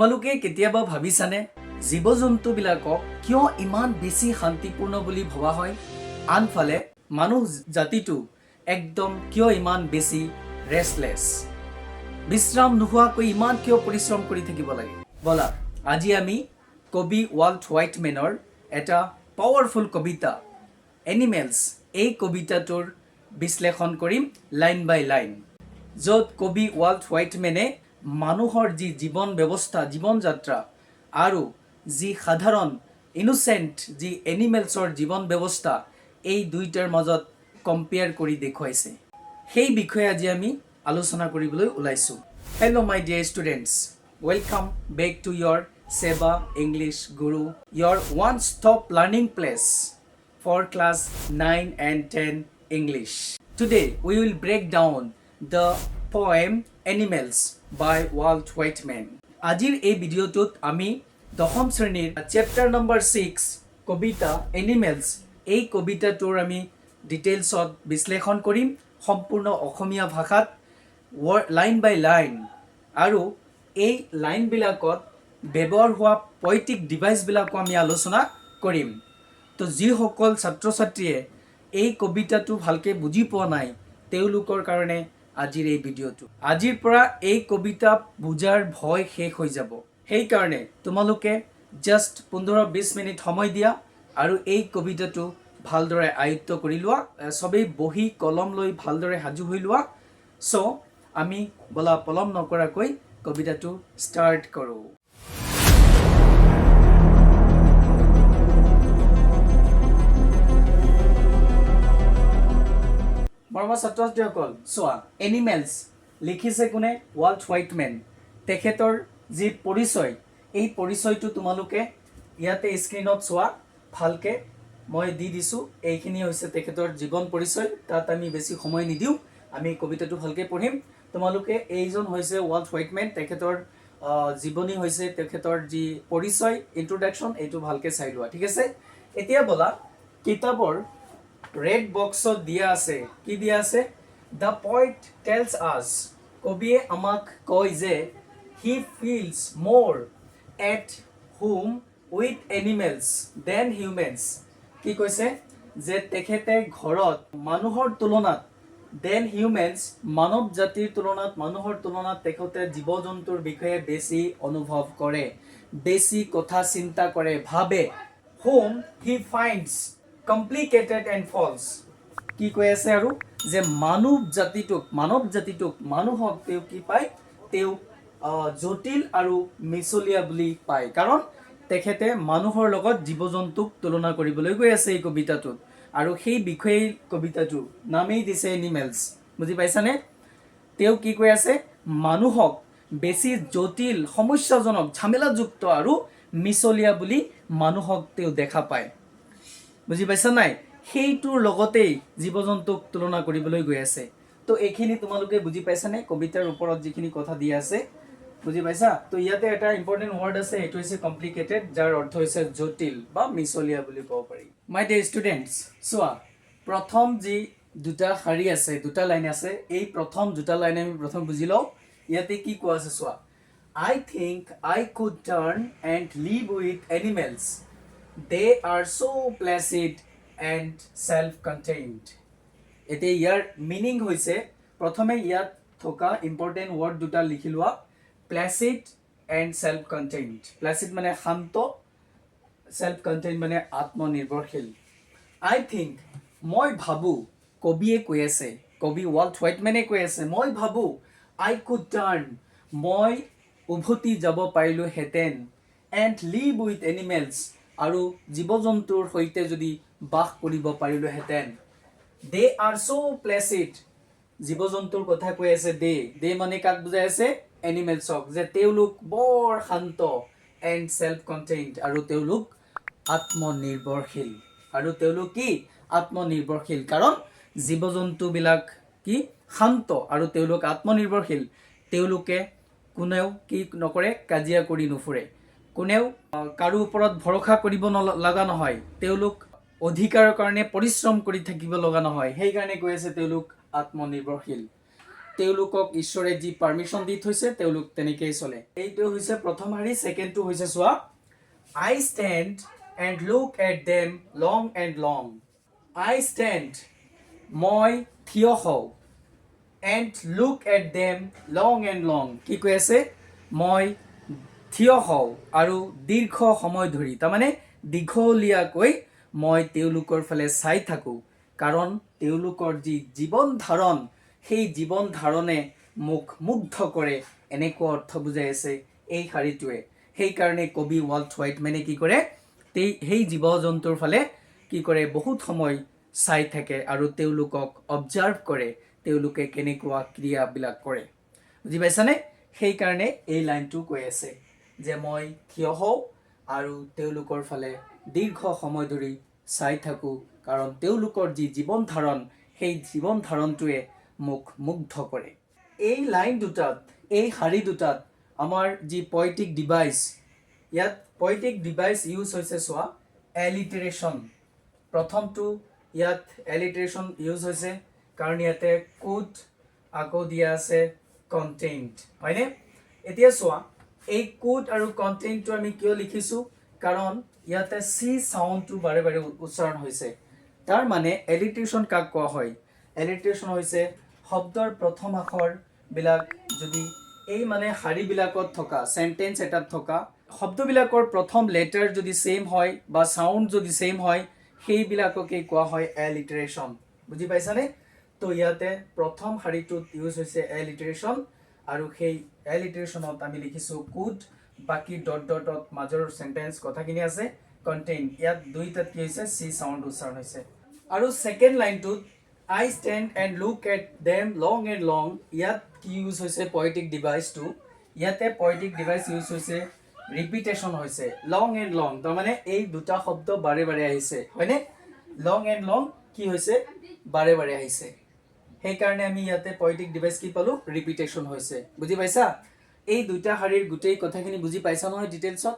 তোমালোকে কেতিয়াবা ভাবিছানে জীৱ-জন্তুবিলাকক কিয় ইমান বেছি শান্তিপূৰ্ণ বুলি ভবা হয় আনফালে মানুহ জাতিটো একদম কিয় ইমান বেছি ৰেষ্টলেছ বিশ্ৰাম নোহোৱাকৈ ইমান কিয় পৰিশ্ৰম কৰি থাকিব লাগে বলা আজি আমি কবি ৱাল্ট হোৱাইটমেনৰ এটা পাৱাৰফুল কবিতা এনিমেলছ এই কবিতাটোৰ বিশ্লেষণ কৰিম লাইন বাই লাইন য'ত কবি ৱাল্ট হোৱাইটমেনে মানুহৰ যি জীৱন ব্যৱস্থা জীৱন যাত্ৰা আৰু যি সাধাৰণ ইনোচেণ্ট যি এনিমেলছৰ জীৱন ব্যৱস্থা এই দুইটাৰ মাজত কম্পেয়াৰ কৰি দেখুৱাইছে সেই বিষয়ে আজি আমি আলোচনা কৰিবলৈ ওলাইছোঁ hello' my dear students welcome back to your Sewa English Guru your one stop learning place for class 9 and 10 English. Today we will break down the poem Animals by Walt Whitman. আজিৰ এই ভিডিঅ'টোত আমি দশম শ্ৰেণীৰ চেপ্টাৰ নম্বৰ 6 কবিতা Animals এই কবিতাটোৰ আমি ডিটেইলছত বিশ্লেষণ কৰিম সম্পূৰ্ণ অসমীয়া ভাষাত লাইন বাই লাইন আৰু এই লাইনবিলাকত ব্যৱহাৰ হোৱা পয়েটিক ডিভাইচবিলাকো আমি আলোচনা কৰিম তো যিসকল ছাত্ৰ ছাত্ৰীয়ে এই কবিতাটো ভালকৈ বুজি পোৱা নাই তেওঁলোকৰ কাৰণে আজিৰ এই ভিডিঅ'টো আজিৰ পৰা এই কবিতা বুজাৰ ভয় শেষ হৈ যাব সেইকাৰণে তোমালোকে জাষ্ট 15-20 মিনিট সময় দিয়া আৰু এই কবিতাটো ভালদৰে আয়ত্ত কৰি লোৱা সবেই বহি কলম লৈ ভালদৰে সাজু হৈ লোৱা চ' আমি বলা পলম নকৰাকৈ কবিতাটো ষ্টাৰ্ট কৰোঁ মৰমৰ ছাত্ৰ-ছাত্ৰীসকল চোৱা এনিমেলছ লিখিছে কোনে ৱাল্ট হোৱাইটমেন তেখেতৰ যি পৰিচয় এই পৰিচয়টো তোমালোকে ইয়াতে স্ক্ৰীনত চোৱা ভালকৈ মই দি দিছোঁ এইখিনি হৈছে তেখেতৰ জীৱন পৰিচয় তাত আমি বেছি সময় নিদিওঁ আমি কবিতাটো ভালকৈ পঢ়িম তোমালোকে এইজন হৈছে ৱাল্ট হোৱাইটমেন তেখেতৰ জীৱনী হৈছে তেখেতৰ যি পৰিচয় ইন্ট্ৰডাকশ্যন এইটো ভালকৈ চাই লোৱা ঠিক আছে এতিয়া বলা কিতাপৰ ৰেড বক্সত দিয়া আছে কি দিয়া আছে দ্য পয়েট টেলছ আছ কবিয়ে আমাক কয় যে he feels more at home with animals than humans কি কৈছে যে তেখেতে ঘৰত মানুহৰ তুলনাত দেন হিউমেনছ মানৱ জাতিৰ তুলনাত মানুহৰ তুলনাত তেখেতে জীৱ জন্তুৰ বিষয়ে বেছি অনুভৱ কৰে বেছি কথা চিন্তা কৰে ভাবে whom he finds complicated and false কি কৈ আছে আৰু যে মানৱ জাতিটোক মানুহক তেওঁ কি পায় তেওঁ জটিল আৰু মিছলীয়া বুলি পায় কাৰণ তেখেতে মানুহৰ লগত জীৱ-জন্তুক তুলনা কৰিবলৈ গৈ আছে এই কবিতাটোত আৰু সেই বিষয়ে কবিতাটো নামেই দিছে এনিমেলছ বুজি পাইছানে তেওঁ কি কৈ আছে মানুহক বেছি জটিল সমস্যাজনক ঝামেলাযুক্ত আৰু মিছলীয়া বুলি মানুহক তেওঁ দেখা পায় বুজি পাইছা নাই সেইটোৰ লগতেই জীৱ-জন্তুক তুলনা কৰিবলৈ গৈ আছে তো এইখিনি তোমালোকে বুজি পাইছানে কবিতাৰ ওপৰত যিখিনি কথা দিয়া আছে বুজি পাইছা তো ইয়াতে এটা ইম্পৰ্টেণ্ট ৱৰ্ড আছে এইটো হৈছে কমপ্লিকেটেড যাৰ অৰ্থ হৈছে জটিল বা মিছলীয়া বুলি ক'ব পাৰি মাই ডিয়াৰ ষ্টুডেণ্টছ চোৱা প্ৰথম যি দুটা শাৰী আছে দুটা লাইন আছে এই প্ৰথম দুটা লাইন আমি প্ৰথম বুজি লওঁ ইয়াতে কি কোৱা আছে চোৱা I think I could turn and live with animals. They are so placid and self-contained. এতে ইয়াৰ মিনিং হৈছে প্ৰথমে ইয়াত থকা ইম্পৰ্টেণ্ট ৱৰ্ড দুটা লিখি লোৱা placid and self-contained. placid মানে শান্ত self-contained মানে আত্মনিৰ্ভৰশীল I think মই ভাবো কবিয়ে কৈ আছে কবি ৱাল্ট হোৱাইটমেনে কৈ আছে মই ভাবো I could turn মই উভতি যাব পাৰিলোহেঁতেন and live with animals আৰু জীৱ-জন্তুৰ সৈতে যদি বাস কৰিব পাৰিলোহেঁতেন they are so placid জীৱ-জন্তুৰ কথা কৈ আছে দে মানে কাক বুজাই আছে এনিমেলছক যে তেওঁলোক বৰ শান্ত and self-contained আৰু তেওঁলোক আত্মনিৰ্ভৰশীল আৰু তেওঁলোক কি আত্মনিৰ্ভৰশীল কাৰণ জীৱ-জন্তুবিলাক কি শান্ত আৰু তেওঁলোক আত্মনিৰ্ভৰশীল তেওঁলোকে কোনেও কি নকৰে কাজিয়া কৰি নুফুৰে কোনেও কাৰো ওপৰত ভৰসা কৰিব লগা নহয় তেওঁলোক অধিকাৰৰ কাৰণে পৰিশ্ৰম কৰি থাকিব লগা নহয় সেই কাৰণে কৈ আছে তেওঁলোক আত্মনিৰ্ভৰশীল তেওঁলোকক ঈশ্বৰে যি পাৰমিশ্যন দি থৈছে তেওঁলোক তেনেকেই চলে। এইটো হৈছে প্ৰথম শাৰী। ছেকেণ্ডটো হৈছে চোৱা, I stand and look at them long and long. I stand, মই থিয় হওঁ, and look at them long and long. কি কৈ আছে? মই থিয় হওঁ আৰু দীৰ্ঘ সময় ধৰি, তাৰমানে দীঘলীয়াকৈ মই তেওঁলোকৰ ফালে চাই থাকোঁ, কাৰণ তেওঁলোকৰ যি জীৱন ধাৰণ সেই জীৱন ধাৰণে মোক মুগ্ধ কৰে, এনেকুৱা অৰ্থ বুজাই আছে এই শাৰীটোৱে। সেইকাৰণে কবি ৱাল্ট হোৱাইটমেনে কি কৰে, সেই জীৱ জন্তুৰ ফালে কি কৰে, বহুত সময় চাই থাকে আৰু তেওঁলোকক অবজাৰ্ভ কৰে, তেওঁলোকে কেনেকুৱা ক্ৰিয়াবিলাক কৰে। বুজি পাইছানে? সেইকাৰণে এই লাইনটো কৈ আছে যে মই থিয় হওঁ আৰু তেওঁলোকৰ ফালে দীৰ্ঘ সময় ধৰি চাই থাকোঁ, কাৰণ তেওঁলোকৰ যি জীৱন ধাৰণ সেই জীৱন ধাৰণটোৱে মোক মুগ্ধ কৰে। এই লাইন দুটাত, এই শাৰী দুটাত আমাৰ যি পয়েটিক ডিভাইচ, ইয়াত পয়েটিক ডিভাইচ ইউজ হৈছে চোৱা, এলিটাৰেশ্যন। প্ৰথমটো ইয়াত এলিটাৰেশ্যন ইউজ হৈছে কাৰণ ইয়াতে কুড আকৌ দিয়া আছে কণ্টেইণ্ট, হয়নে? এতিয়া চোৱা, এই কুড আৰু কণ্টেইণ্টটো আমি কিয় লিখিছোঁ, কাৰণ ইয়াতে চি চাউণ্ডটো বাৰে বাৰে উচ্চাৰণ হৈছে। তাৰ মানে এলিটাৰেশ্যন কাক কোৱা হয়? এলিটাৰেশ্যন হৈছে শব্দৰ প্ৰথম আখৰবিলাক যদি এই মানে শাৰীবিলাকত থকা, চেণ্টেন্স এটাত থকা শব্দবিলাকৰ প্ৰথম লেটাৰ যদি ছেইম হয় বা চাউণ্ড যদি ছেইম হয়, সেইবিলাককে কোৱা হয় এলিটাৰেশ্যন। বুজি পাইছানে? তো ইয়াতে প্ৰথম শাৰীটোত ইউজ হৈছে এলিটাৰেশ্যন, আৰু সেই এলিটাৰেশ্যনত আমি লিখিছোঁ কুড, বাকী ডট ডটত মাজৰ চেণ্টেন্স কথাখিনি আছে কণ্টেইন। ইয়াত দুইটাত কি হৈছে, চি চাউণ্ড উচ্চাৰণ হৈছে। আৰু ছেকেণ্ড লাইনটোত I stand and look at them long and long, ইয়াত কি ইউজ হৈছে পয়েটিক ডিভাইচটো, ইয়াতে পয়েটিক ডিভাইচ ইউজ হৈছে ৰিপিটেশ্যন হৈছে লং এণ্ড লং, তাৰমানে এই দুটা শব্দ বাৰে বাৰে আহিছে, হয়নে? লং এণ্ড লং কি হৈছে, বাৰে বাৰে আহিছে। সেইকাৰণে আমি ইয়াতে পয়েটিক ডিভাইচ কি পালোঁ, ৰিপিটেশ্যন হৈছে। বুজি পাইছা? এই দুইটা শাৰীৰ গোটেই কথাখিনি বুজি পাইছা নহয় ডিটেইলছত?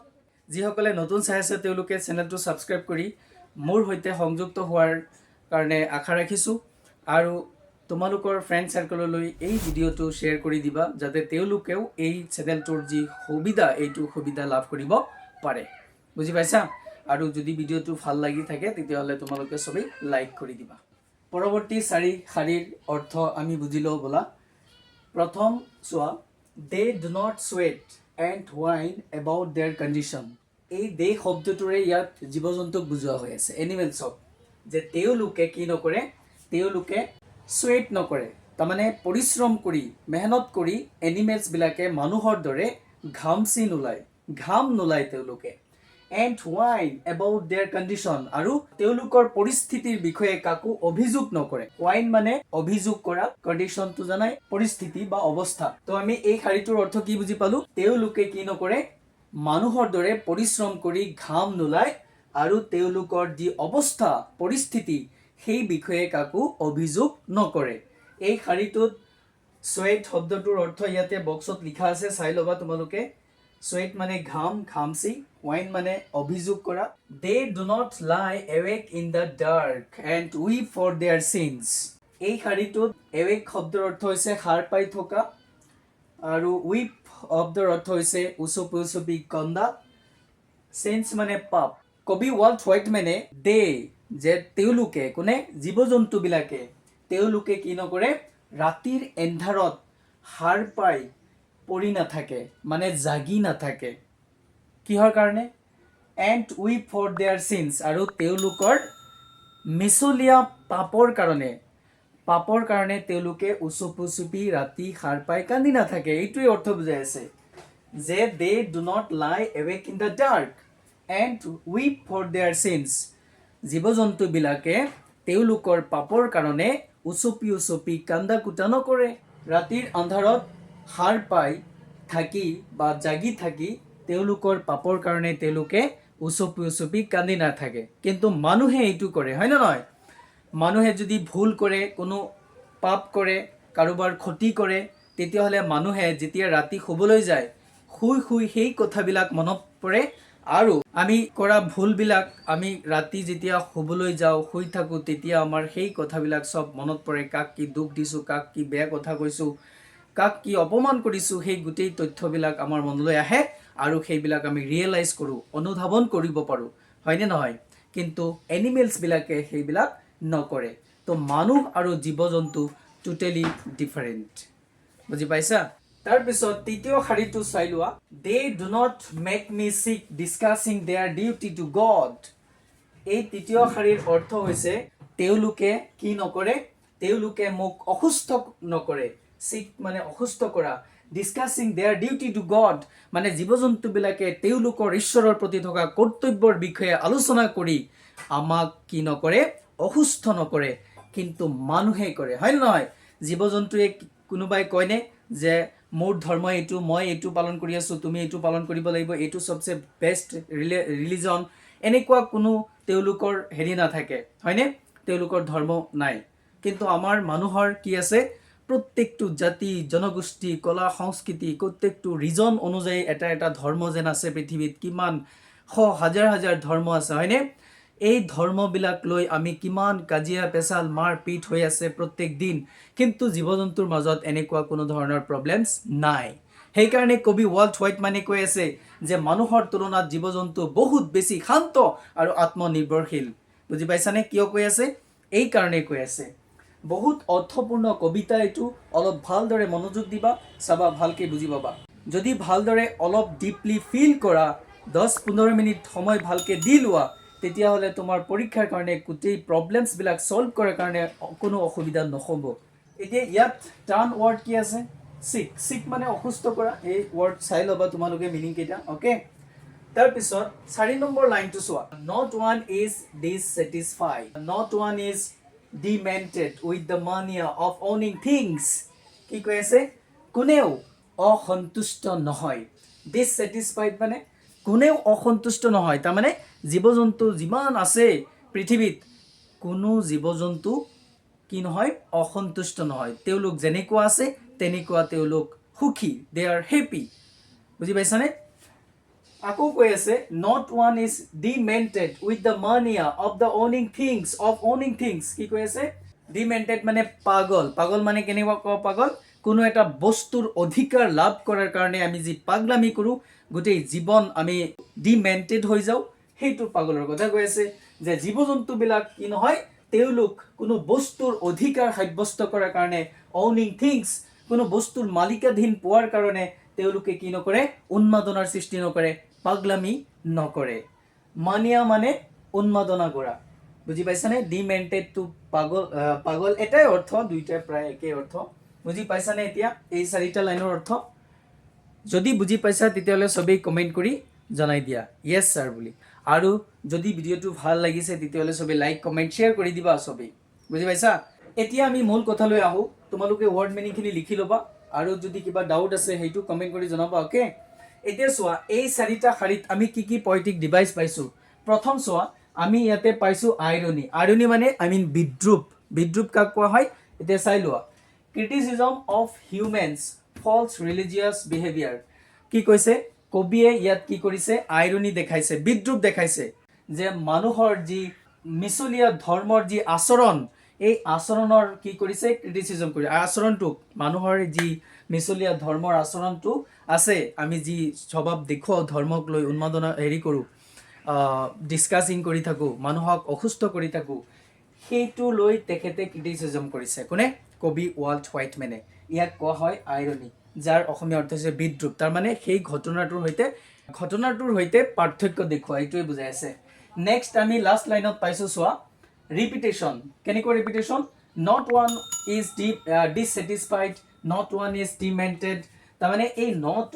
যিসকলে নতুন চাই আছে তেওঁলোকে চেনেলটো ছাবস্ক্ৰাইব কৰি মোৰ সৈতে সংযুক্ত হোৱাৰ কাৰণে আশা ৰাখিছোঁ, আৰু তোমালোকৰ ফ্ৰেণ্ড চাৰ্কললৈ এই ভিডিঅ'টো শ্বেয়াৰ কৰি দিবা, যাতে তেওঁলোকেও এই চেনেলটোৰ যি সুবিধা এইটো সুবিধা লাভ কৰিব পাৰে। বুজি পাইছা? আৰু যদি ভিডিঅ'টো ভাল লাগি থাকে তেতিয়াহ'লে তোমালোকে সবেই লাইক কৰি দিবা। পৰৱৰ্তী চাৰি শাৰীৰ অৰ্থ আমি বুজি লওঁ ব'লা। প্ৰথম চোৱা, they do not sweat and whine about their condition. এই দে শব্দটোৰে ইয়াত জীৱ জন্তুক বুজোৱা হৈ আছে, এনিমেলছক, যে তেওঁলোকে কি নকৰে, তেওঁলোকে চুৱেট নকৰে, তাৰমানে পৰিশ্ৰম কৰি মেহনত কৰি এনিমেলছবিলাকে মানুহৰ দৰে ঘামচি নোলায়, ঘাম নোলায় তেওঁলোকে। And whine about their condition, আৰু তেওঁলোকৰ পৰিস্থিতিৰ বিষয়ে কাকো অভিযোগ নকৰে। whine মানে অভিযোগ কৰা, কণ্ডিশ্যনটো জানাই পৰিস্থিতি বা অৱস্থা। তো আমি এই শাৰীটোৰ অৰ্থ কি বুজি পালোঁ, তেওঁলোকে কি নকৰে, মানুহৰ দৰে পৰিশ্ৰম কৰি ঘাম নোলায়, আৰু তেওঁলোকৰ যি অৱস্থা পৰিস্থিতি সেই বিষয়ে কাকো অভিযোগ নকৰে। এই শাৰীটোত চুৱেট শব্দটোৰ অৰ্থ ইয়াতে বক্সত লিখা আছে, চাই ল'বা তোমালোকে। চুৱেট মানে ঘাম, ঘামচি। whine মানে অভিযোগ কৰা। They do not lie awake in the dark and weep for their sins. এই শাৰীটোত এৱেক শব্দৰ অৰ্থ হৈছে সাৰ পাই থকা, আৰু উইপ শব্দৰ অৰ্থ হৈছে উচপি উচপি কন্দা, চিনছ মানে পাপ। কবি ৱাল্ট হোৱাইটমেনে দে, যে তেওঁলোকে, কোনে, জীৱ জন্তুবিলাকে, তেওঁলোকে কি নকৰে, ৰাতিৰ এন্ধাৰত সাৰ পাই পৰি নাথাকে, মানে জাগি নাথাকে। কিহৰ কাৰণে? And weep for their sins, আৰু তেওঁলোকৰ মিছলীয়া পাপৰ কাৰণে তেওঁলোকে উচপি উচপি ৰাতি সাৰ পাই কান্দি নাথাকে। এইটোৱে অৰ্থ বুজাই আছে যে they do not lie awake in the dark and weep for their sins. জীৱ জন্তুবিলাকে তেওঁলোকৰ পাপৰ কাৰণে উচপি উচপি কান্দা কুটা নকৰে। ৰাতিৰ আন্ধাৰত সাৰ পাই থাকি বা জাগি থাকি তেওঁলোকৰ পাপৰ কাৰণে তেওঁলোকে উচপি উচপি কান্দি নাথাকে। কিন্তু মানুহে এইটো কৰে, হয় নে নহয়? মানুহে যদি ভুল কৰে, কোনো পাপ কৰে, কাৰোবাৰ ক্ষতি কৰে, তেতিয়াহ'লে মানুহে যেতিয়া ৰাতি শুবলৈ যায়, শুই শুই সেই কথাবিলাক মনত পৰে, আৰু আমি কৰা ভুলবিলাক আমি ৰাতি যেতিয়া শুবলৈ যাওঁ, শুই থাকোঁ, তেতিয়া আমাৰ সেই কথাবিলাক চব মনত পৰে। কাক কি দুখ দিছোঁ, কাক কি বেয়া কথা কৈছোঁ, কাক কি অপমান কৰিছোঁ সেই গোটেই তথ্যবিলাক আমাৰ মনলৈ আহে আৰু সেইবিলাক আমি ৰিয়েলাইজ কৰোঁ, অনুধাৱন কৰিব পাৰোঁ, হয়নে নহয়? কিন্তু এনিমেলছবিলাকে সেইবিলাক নকৰে। তো মানুহ আৰু জীৱ জন্তু টোটেলি ডিফাৰেণ্ট। বুজি পাইছা? তাৰপিছত তৃতীয় শাৰীটো চাই লোৱা। They do not make me sick discussing their duty to God. এই তৃতীয় শাৰীৰ অৰ্থ হৈছে তেওঁলোকে কি নকৰে? তেওঁলোকে মোক অসুস্থ নকৰে। চিক মানে অসুস্থ কৰা। Discussing their duty to God মানে জীৱ জন্তুবিলাকে তেওঁলোকৰ ঈশ্বৰৰ প্ৰতি থকা কৰ্তব্যৰ বিষয়ে আলোচনা কৰি আমাক কি নকৰে? অসুস্থ নকৰে। কিন্তু মানুহে কৰে, হয় নে নহয়? জীৱ জন্তুৱে কোনোবাই কয়নে যে মোৰ ধৰ্ম এইটো, মই এইটো পালন কৰি আছোঁ, তুমি এইটো পালন কৰিব লাগিব, এইটো চবচে বেষ্ট ৰিলিজন, এনেকুৱা কোনো তেওঁলোকৰ হেৰি নাথাকে, হয়নে? তেওঁলোকৰ ধৰ্ম নাই। কিন্তু আমাৰ মানুহৰ কি আছে? প্ৰত্যেকটো জাতি জনগোষ্ঠী কলা সংস্কৃতি প্ৰত্যেকটো ৰিজন অনুযায়ী এটা এটা ধৰ্ম যেন আছে পৃথিৱীত। কিমান হাজাৰ হাজাৰ ধৰ্ম আছে, হয়নে? এই ধৰ্মবিলাক লৈ আমি কিমান কাজিয়া পেচাল মাৰ পিট হৈ আছে প্ৰত্যেক দিন, কিন্তু জীৱ জন্তুৰ মাজত এনেকুৱা কোনো ধৰণৰ প্ৰব্লেমছ নাই। সেইকাৰণে কবি ৱাল্ট হোৱাইটমেনে কৈ আছে যে মানুহৰ তুলনাত জীৱ জন্তু বহুত বেছি শান্ত আৰু আত্মনিৰ্ভৰশীল। বুজি পাইছানে কিয় কৈ আছে? এই কাৰণেই কৈ আছে। বহুত অৰ্থপূৰ্ণ কবিতা এইটো, অলপ ভালদৰে মনোযোগ দিবা, চাবা, ভালকৈ বুজি পাবা। যদি ভালদৰে অলপ ডিপলি ফিল কৰা, 10-15 মিনিট সময় ভালকৈ দি লোৱা, তেতিয়াহ'লে তোমাৰ পৰীক্ষাৰ কাৰণে গোটেই প্ৰব্লেমছবিলাক ছল্ভ কৰাৰ কাৰণে কোনো অসুবিধা নহ'ব। এতিয়া ইয়াত টান ৱৰ্ড কি আছে? চিক। চিক মানে অসুস্থ কৰা। এই ৱৰ্ড চাই ল'বা তোমালোকে মিনিং কেইটা, অ'কে? তাৰপিছত 4 নম্বৰ লাইনটো চোৱা। Not one is dissatisfied, not one is demented with the mania of owning things. কি কৈ আছে? কোনেও অসন্তুষ্ট নহয়। ডিছছেটিছফাইড মানে কোনেও অসন্তুষ্ট নহয়। তাৰমানে জীৱ জন্তু যিমান আছে পৃথিৱীত, কোনো জীৱ জন্তু কি নহয়? অসন্তুষ্ট নহয়। তেওঁলোক যেনেকুৱা আছে তেনেকুৱা তেওঁলোক সুখী, দে আৰ হেপী। বুজি পাইছানে? আকৌ কৈ আছে not one is demented with the mania of the owning things, of owning things. কি কৈ আছে? ডিমেণ্টেড মানে পাগল। পাগল মানে কেনেকুৱা পাগল? কোনো এটা বস্তুৰ অধিকাৰ লাভ কৰাৰ কাৰণে আমি যি পাগলামি কৰোঁ, গোটেই জীৱন আমি ডিমেণ্টেড হৈ যাওঁ, সেইটো পাগলৰ কথা কৈ আছে। যে জীৱ জন্তুবিলাক কি নহয়? তেওঁলোক কোনো বস্তুৰ অধিকাৰ সাব্যস্ত কৰাৰ কাৰণে, অউনিং থিংছ, কোনো বস্তুৰ মালিকাধীন পোৱাৰ কাৰণে তেওঁলোকে কি নকৰে? উন্মাদনাৰ সৃষ্টি নকৰে, পাগলামি নকৰে। মানিয়া মানে উন্মাদনা কৰা। বুজি পাইছানে? ডিমেণ্টেড টু পাগল, পাগল এটাই অৰ্থ, দুইটাই প্ৰায় একেই অৰ্থ। বুজি পাইছানে এতিয়া এই 4টা লাইনৰ অৰ্থ? যদি বুজি পাইছা তেতিয়াহ'লে চবেই কমেণ্ট কৰি জনাই দিয়া য়েছ ছাৰ বুলি। আৰু যদি ভিডিঅ'টো ভাল লাগিছে তেতিয়াহ'লে চবেই লাইক কমেণ্ট শ্বেয়াৰ কৰি দিবা চবেই। বুজি পাইছা? এতিয়া আমি মূল কথালৈ আহোঁ। তোমালোকে ৱৰ্ড মিনিংখিনি লিখি ল'বা আৰু যদি কিবা ডাউট আছে সেইটো কমেণ্ট কৰি জনাবা, অ'কে? এতিয়া চোৱা, এই 4টা শাৰীত আমি কি কি পয়েটিক ডিভাইচ পাইছোঁ। প্ৰথম চোৱা, আমি ইয়াতে পাইছোঁ আইৰনি। আইৰনি মানে বিদ্ৰূপ। বিদ্ৰূপ কাক কোৱা হয়? এতিয়া চাই লোৱা। Criticism of humans false religious behaviour. কি কৈছে? কবিয়ে ইয়াত কি কৰিছে? আইৰনি দেখাইছে, বিদ্ৰূপ দেখাইছে যে মানুহৰ যি মিছলীয়া ধৰ্মৰ যি আচৰণ, এই আচৰণৰ কি কৰিছে? ক্ৰিটিচিজম কৰি আচৰণটোক, মানুহৰ যি মিছলীয়া ধৰ্মৰ আচৰণটো আছে, আমি যি স্বভাৱ দেখুৱাওঁ ধৰ্মক লৈ, উন্মাদনা হেৰি কৰোঁ, ডিছকাছিং কৰি থাকোঁ, মানুহক অসুস্থ কৰি থাকোঁ, সেইটো লৈ তেখেতে ক্ৰিটিচিজম কৰিছে। কোনে? কবি ৱাল্ট হোৱাইটমেনে। ইয়াক কোৱা হয় আইৰনি, যাৰ অসমীয়া অৰ্থ হৈছে বিদ্ৰূপ। তাৰমানে সেই ঘটনাটোৰ সৈতে পাৰ্থক্য দেখুওৱা, এইটোৱে বুজাই আছে। নেক্সট আমি লাষ্ট লাইনত পাইছোঁ, চোৱা, ৰিপিটেশ্যন। কেনেকুৱা repetition? Not one is dissatisfied, not one is demented. তাৰমানে এই নট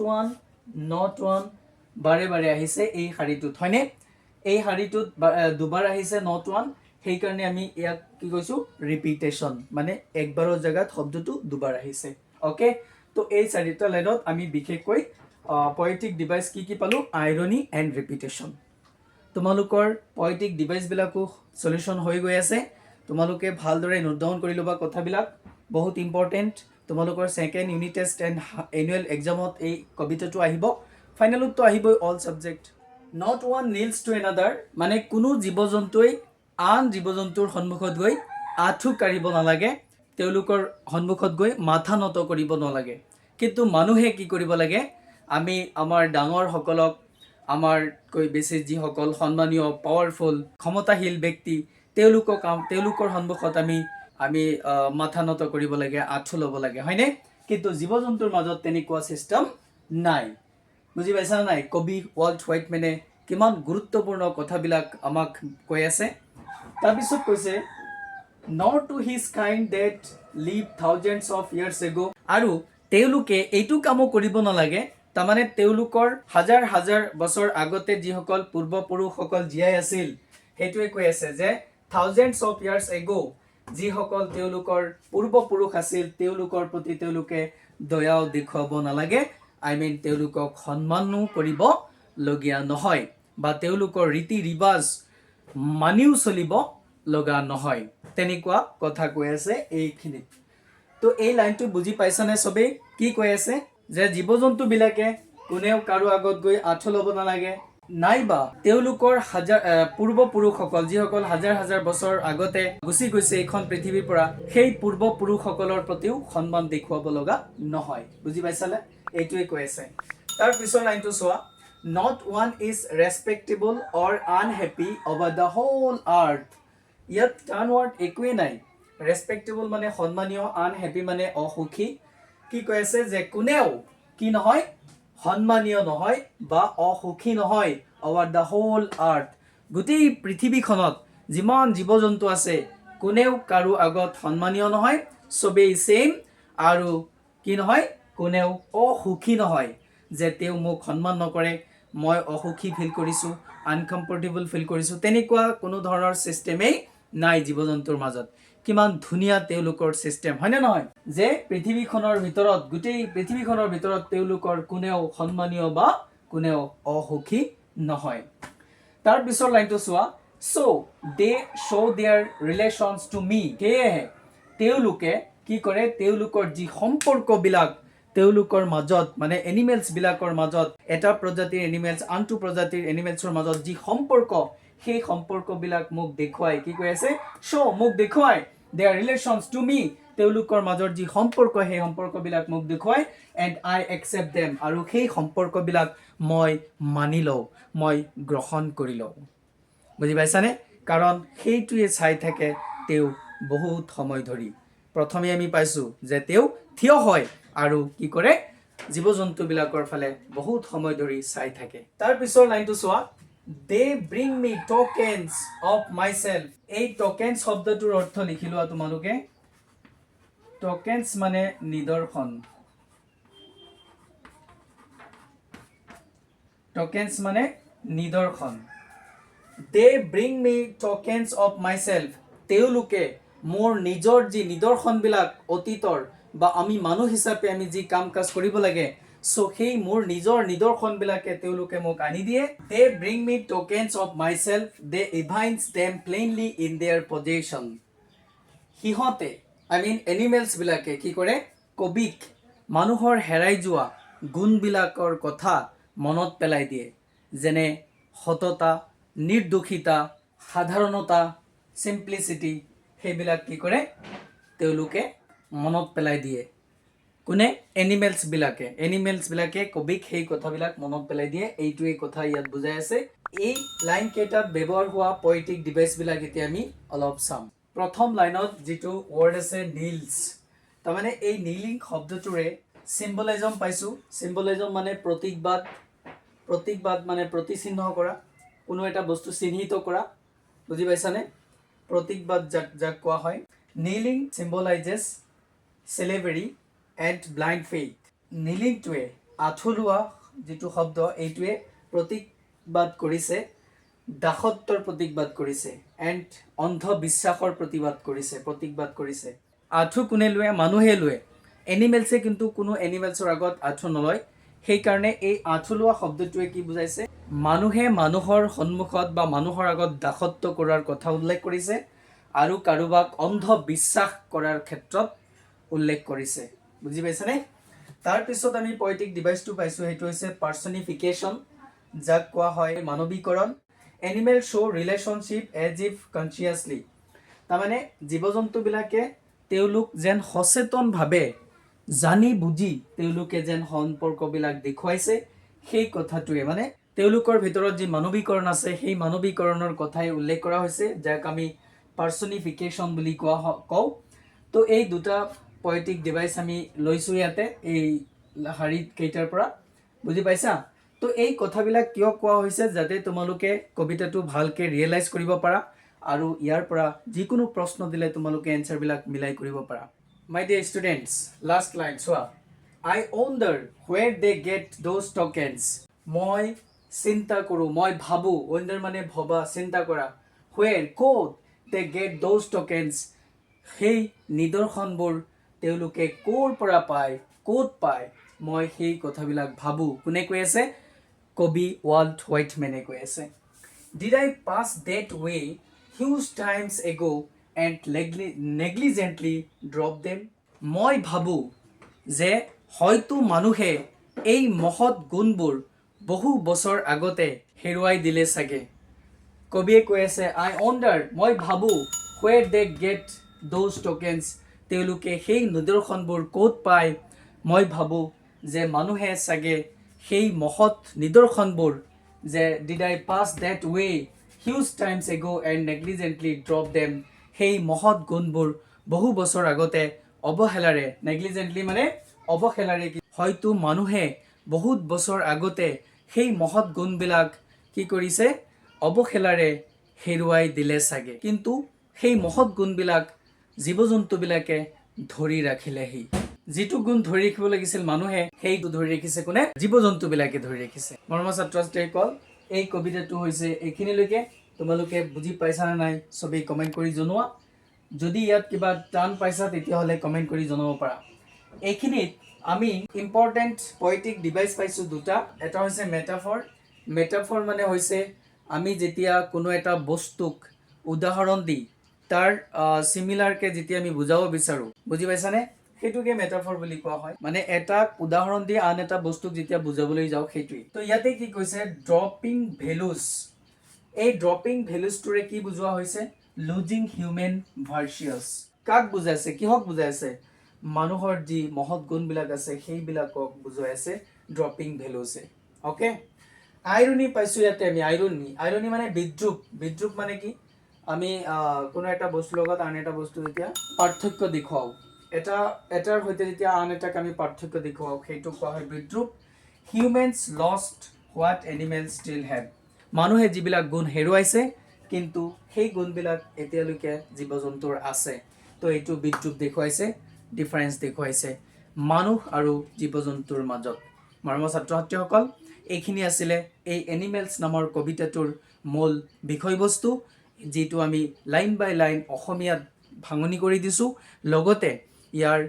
ওৱান বাৰে বাৰে আহিছে এই শাৰীটোত, হয়নে? এই শাৰীটোত দুবাৰ আহিছে নট ওৱান, সেইকাৰণে আমি ইয়াক কি কৈছোঁ? ৰিপিটেশ্যন, মানে একবাৰৰ জেগাত শব্দটো দুবাৰ আহিছে, অ'কে? তো এই 4টা লাইনত আমি বিশেষকৈ পয়েটিক ডিভাইচ কি কি পালোঁ? Irony and repetition. তোমালোকৰ পয়েটিক ডিভাইচবিলাকো সলিউশ্যন হৈ গৈ আছে। তোমালোকে ভালদৰে নোট ডাউন কৰি ল'বা কথাবিলাক, বহুত ইম্পৰ্টেণ্ট। তোমালোকৰ 2nd unit test and annual এক্সামত এই কবিতাটো আহিব, ফাইনেলততো আহিবই all subject. Not one kneels to another মানে কোনো জীৱ জন্তুৱে আন জীৱ জন্তুৰ সন্মুখত গৈ আঁঠু কাঢ়িব নালাগে, তেওঁলোকৰ সন্মুখত গৈ মাথা নত কৰিব নালাগে। কিন্তু মানুহে কি কৰিব লাগে আমি আমাৰ ডাঙৰ সকলক আমাৰকৈ বেছি যিসকল সন্মানীয় পাৱাৰফুল ক্ষমতাশীল ব্যক্তি তেওঁলোকৰ সন্মুখত আমি মাথা নত কৰিব লাগে আঁঠু ল'ব লাগে হয়নে কিন্তু জীৱ জন্তুৰ মাজত তেনেকুৱা চিষ্টেম নাই বুজি পাইছা নাই কবি ৱাল্ট হোৱাইটমেনে কিমান গুৰুত্বপূৰ্ণ কথাবিলাক আমাক কৈ আছে তাৰপিছত কৈছে nor to his kind that lived thousands of years ago আৰু তেওঁলোকে এইটো কামো কৰিব নালাগে তাৰমানে তেওঁলোকৰ হাজাৰ হাজাৰ বছৰ আগতে যিসকল পূৰ্বপুৰুষসকল জীয়াই আছিল সেইটোৱে কৈ আছে যে thousands of years ago যিসকল তেওঁলোকৰ পূৰ্বপুৰুষ আছিল তেওঁলোকৰ প্ৰতি তেওঁলোকে দয়াও দেখুৱাব নালাগে তেওঁলোকক সন্মানো কৰিব লগীয়া নহয় বা তেওঁলোকৰ ৰীতি ৰিবাজ মানিও চলিব লগা নহয় তেনেকুৱা কথা কৈ আছে এইখিনিত তো এই লাইনটো বুজি পাইছানে সবেই কি কৈ আছে যে জীৱ জন্তু বিলাকে কোনেও কাৰো আগত গৈ আঁঠু ল'ব নালাগে নাইবা তেওঁলোকৰ পূৰ্বপুৰুষসকল যিসকল হাজাৰ হাজাৰ বছৰ আগতে গুচি গৈছে এইখন পৃথিৱীৰ পৰা সেই পূৰ্বপুৰুষসকলৰ প্ৰতিও সন্মান দেখুৱাব লগা নহয় বুজি পাইছালে এইটোৱে কৈ আছে তাৰ পিছৰ লাইনটো চোৱা not one is respectable or unhappy over the whole earth ইয়াত টাৰ্ণ ৱৰ্ড একোৱে নাই ৰেসপেক্টেবল মানে সন্মানীয় আনহ্যাপি মানে অসুখী কি কৈ আছে যে কোনেও কি নহয় সন্মানীয় নহয় বা অসুখী নহয় over the whole earth গোটেই পৃথিৱীখনত যিমান জীৱ জন্তু আছে কোনেও কাৰো আগত সন্মানীয় নহয় সবেই সেম আৰু কি নহয় কোনেও অসুখী নহয় যে তেও মোক সন্মান নকৰে মই অসুখী ফিল কৰিছো আনকমফৰ্টেবল ফিল কৰিছো তেনেকুৱা কোনো ধৰণৰ সিস্টেমেই নাই জীৱ জন্তুৰ মাজত কিমান ধুনীয়া তেওঁলোকৰ সিস্টেম হয়নে নহয় যে পৃথিৱীখনৰ ভিতৰত গোটেই পৃথিৱীখনৰ ভিতৰত তেওঁলোকৰ কোনেও সন্মানীয় বা কোনেও অসুখী নহয় তাৰ পিছৰ লাইনটো চোৱা so they show their relations to me সেয়েহে তেওঁলোকে কি কৰে তেওঁলোকৰ যি সম্পৰ্কবিলাক তেওঁলোকৰ মাজত মানে এনিমেলছ বিলাকৰ মাজত এটা প্ৰজাতিৰ এনিমেলছ আনটো প্ৰজাতিৰ এনিমেলছৰ মাজত যি সম্পৰ্ক সেই সম্পৰ্কবিলাক মোক দেখুৱাই কি কৈ আছে শো মোক দেখুৱাই their relations to me তেওঁলোকৰ মাজৰ যি সম্পৰ্ক সেই সম্পৰ্কবিলাক মোক দেখুৱাই and I accept them আৰু সেই সম্পৰ্কবিলাক মই মানি লওঁ মই গ্ৰহণ কৰি লওঁ বুজি পাইছানে কাৰণ সেইটোৱে চাই থাকে তেও বহুত সময় ধৰি প্ৰথমে আমি পাইছো যে তেও থিয় হয় আৰু কি কৰে জীৱ জন্তু বিলাকৰ ফালে বহুত সময় ধৰি চাই থাকে তাৰ পিছৰ লাইনটো চোৱা they bring me tokens of myself এই tokens শব্দটোৰ অৰ্থ লিখিলোৱা তোমালোকে tokens মানে নিদৰ্শন tokens মানে নিদৰ্শন they bring me tokens of myself তেওঁলোকে মোৰ নিজৰ যি নিদৰ্শন বিলাক অতীতৰ বা আমি মানুহ হিচাপে আমি যি কাম কাজ কৰিব লাগে সো সেই মোৰ নিজৰ নিদৰ্শন বিলাকে তেওঁলোকে মোক আনি দিয়ে they bring me tokens of myself they evince them plainly in their possession হিহতে এনিমেলছ বিলাকে কি কৰে কবিক মানুহৰ হেৰাই যোৱা গুণ বিলাকৰ কথা মনত পেলাই দিয়ে যেনে সততা নিৰ্দোষিতা সাধাৰণতা সিম্পলিসিটি সেইবিলাক কি কৰে তেওঁলোকে মনত পেলাই দিয়ে কোনে এনিমেলছ বিলাকে কবিক সেই কথাবিলাক মনত পেলাই দিয়ে এইটোৱে কথা ইয়াত বুজাই আছে এই লাইন কেইটাত ব্যৱহাৰ হোৱা পয়েটিক ডিভাইস বিলাক এতিয়া আমি অলপ চাম প্ৰথম লাইনত যেটো ওয়াৰ্ড আছে নীলস তাৰমানে এই নীলিং শব্দটোৰে সিম্বলিজম পাইছো সিম্বলিজম মানে প্ৰতীকবাদ মানে প্ৰতিচিহ্ন কৰা কোনো এটা বস্তু চিহ্নিত কৰা বুজি পাইছানে প্ৰতীকবাদ যাক কোৱা হয় kneeling symbolizes slavery and blind faith kneeling টোৱে আঁঠুলোৱা যেটো শব্দ এইটোৱে প্ৰতীকবাদ কৰিছে দাসত্বৰ প্ৰতীকবাদ কৰিছে and অন্ধবিশ্বাসৰ প্ৰতীকবাদ কৰিছে আঁঠু কোনে লয় মানুহে লয় এনিমেলছে কিন্তু কোনো এনিমেলছৰ আগত আঁঠু নলয় সেই কাৰণে এই আঁঠুলোৱা শব্দটোৱে কি বুজাইছে মানুহে মানুহৰ সন্মুখত বা মানুহৰ আগত দাসত্ব কৰাৰ কথা উল্লেখ কৰিছে আৰু কাৰোবাক অন্ধবিশ্বাস কৰাৰ ক্ষেত্ৰত উল্লেখ কৰিছে বুজি পাইছানে তাৰ পিছত আমি পয়েটিক ডিভাইসটো পাইছো হেতু হৈছে পাৰ্সনিফিকেশন যাক কোৱা হয় মানৱীকৰণ animal show relationship as if consciously তাৰমানে জীৱ জন্তু বিলাকে তেওঁলোক যেন সচেতন ভাবে জানি বুজি তেওঁলোকে যেন সম্পৰ্কবিলাক দেখুৱাইছে সেই কথাটোৱে মানে তেওঁলোকৰ ভিতৰত যি মানৱীকৰণ আছে সেই মানৱীকৰণৰ কথাই উল্লেখ কৰা হৈছে যাক আমি পাৰ্চনিফিকেশ্যন বুলি কওঁ তো এই দুটা পয়েটিক ডিভাইচ আমি লৈছোঁ ইয়াতে এই শাৰীত কেইটাৰ পৰা বুজি পাইছা তো এই কথাবিলাক কিয় কোৱা হৈছে যাতে তোমালোকে কবিতাটো ভালকৈ ৰিয়েলাইজ কৰিব পাৰা আৰু ইয়াৰ পৰা যিকোনো প্ৰশ্ন দিলে তোমালোকে এনসাৰবিলাক মিলাই কৰিব পাৰা My dear students, last line চোৱা I wonder where they get those tokens মই চিন্তা কৰোঁ মই ভাবোঁ wonder মানে ভবা চিন্তা কৰা where ক'ত they get those tokens সেই নিদৰ্শনবোৰ তেওঁলোকে ক'ৰ পৰা পায় ক'ত পায় মই সেই কথাবিলাক ভাবোঁ কোনে কৈ আছে কবি ৱাল্ট হোৱাইটমেনে কৈ আছে Did I pass that way huge times ago and negligently drop them? মই ভাবোঁ যে হয়তো মানুহে এই মহৎ গুণবোৰ বহু বছৰ আগতে হেৰুৱাই দিলে চাগে কবিয়ে কৈ আছে I wonder মই ভাবোঁ where they get those tokens তেওঁলোকে সেই নিদৰ্শনবোৰ ক'ত পায় মই ভাবোঁ যে মানুহে চাগে সেই মহৎ নিদৰ্শনবোৰ যে did I pass that way huge times ago and negligently drop them সেই মহৎ গুণবোৰ বহু বছৰ আগতে অৱহেলাৰে negligently মানে অৱহেলাৰে হয়তো মানুহে বহুত বছৰ আগতে সেই মহৎ গুণবিলাক কি কৰিছে অৱহেলাৰে হেৰুৱাই দিলে চাগে কিন্তু সেই মহৎ গুণবিলাক জীৱ-জন্তুবিলাকে ধৰি ৰাখিলেহি যিটো গুণ ধৰি ৰাখিব লাগিছিল মানুহে সেইটো ধৰি ৰাখিছে কোনে জীৱ-জন্তুবিলাকে ধৰি ৰাখিছে মৰমৰ ছাত্ৰ-ছাত্ৰীসকল এই কবিতাটো হৈছে এইখিনিলৈকে তোমালোকে বুজি পাইছা নে নাই সবেই কমেন্ট কৰি জনোৱা যদি ইয়াত কিবা টান পাইছা তেতিয়াহ'লে কমেন্ট কৰি জনাব পাৰা এইখিনিত আমি ইম্পৰ্টেন্ট পয়েটিক ডিভাইস পাইছো দুটা এটা হৈছে মেটাফৰ মানে হৈছে আমি যেতিয়া কোনো এটা বস্তুক উদাহৰণ দি তাৰ সিমিলাৰকে যেতিয়া আমি বুজাব বিচাৰো বুজি পাইছানে সেইটোকে মেটাফৰ বুলি কোৱা হয় মানে এটা উদাহৰণ দি আন এটা বস্তুক যেতিয়া বুজাবলৈ যাও সেইটোই তো ইয়াতে কি কৈছে ড্ৰপিং ভ্যালুজ এই ড্ৰপিং ভ্যালুজটোৰে কি বুজোৱা হৈছে লুজিং হিউম্যান ভাৰ্চুয়াস কাক বুজাইছে কিহক বুজাইছে মানুহৰ যি মহৎ গুণবিলাক আছে সেইবিলাকক বুজাই আছে ড্ৰপিং ভ্যালুজে ওকে আইৰনি পাইছো ইয়াতে আমি আইৰনি মানে বিদ্ৰুপ মানে কি আমি কোনো এটা বস্তু লগত আন এটা বস্তু যেতিয়া পাৰ্থক্য দেখুৱাও এটাৰ সৈতে যেতিয়া আন এটাক আমি পাৰ্থক্য দেখুৱাও সেইটো কোৱা হয় বিদ্ৰুপ humans lost what animals still have মানুহে যিবিলাক গুণ হেৰুৱাইছে কিন্তু সেই গুণবিলাক এতিয়ালৈকে জীৱ-জন্তুৰ আছে তো এইটো বিদ্ৰুপ দেখুৱাইছে ডিফাৰেন্স দেখুৱাইছে মানুহ আৰু জীৱ-জন্তুৰ মাজত মৰমৰ ছাত্ৰ-ছাত্ৰীসকল এইখিনি আছিলে এই এনিমেলস নামৰ কবিতাটোৰ মূল বিষয়বস্তু যেটো আমি লাইন বাই লাইন অসমীয়াত ভাঙনি কৰি দিছো লগতে ইয়াৰ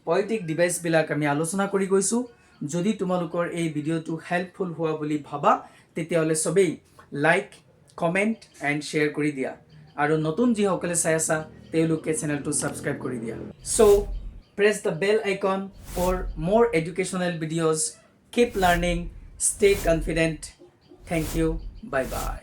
পয়েটিক ডিভাইস বিলাক আমি আলোচনা কৰি গৈছো যদি তোমালোকৰ এই ভিডিওটো হেল্পফুল হোৱা বুলি ভাবা তেতিয়াহলে সবেই লাইক কমেন্ট এন্ড শেয়াৰ কৰি দিয়া আৰু নতুন যি সকলে চাই আছা তেওঁলোকে চেনেলটো সাবস্ক্ৰাইব কৰি দিয়া so press the bell icon for more educational videos keep learning stay confident thank you bye bye